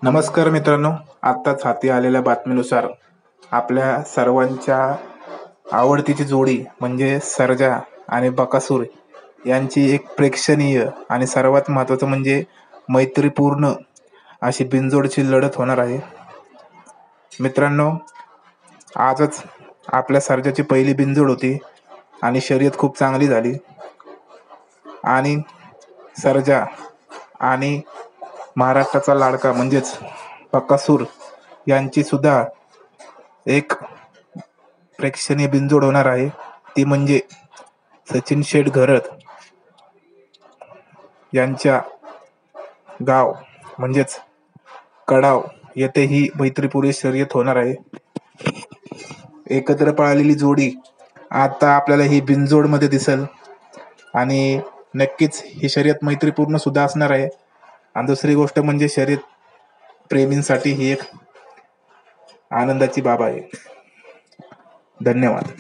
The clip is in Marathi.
नमस्कार मित्रांनो, आत्ताच हाती आलेल्या बातमीनुसार आपल्या सर्वांच्या आवडतीची जोडी म्हणजे सर्जा आणि बकासूर यांची एक प्रेक्षणीय आणि सर्वात महत्त्वाचं म्हणजे मैत्रीपूर्ण अशी बिनजोडची लढत होणार आहे. मित्रांनो, आजच आपल्या सर्जाची पहिली बिनजोड होती आणि शर्यत खूप चांगली झाली आणि सर्जा आणि महाराष्ट्राचा लाडका म्हणजेच बकासूर यांची सुद्धा एक प्रेक्षणीय बिनजोड होणार आहे. ती म्हणजे सचिन शेठ घरत यांच्या गाव म्हणजेच कडाव येथे ही मैत्रीपूर्व शर्यत होणार आहे. एकत्र पळालेली जोडी आता आपल्याला ही बिनजोड मध्ये दिसेल आणि नक्कीच ही शर्यत मैत्रीपूर्ण सुद्धा असणार आहे. आणि दुसरी गोष्ट म्हणजे शर्यत प्रेमींसाठी ही एक आनंदाची बाब आहे. धन्यवाद.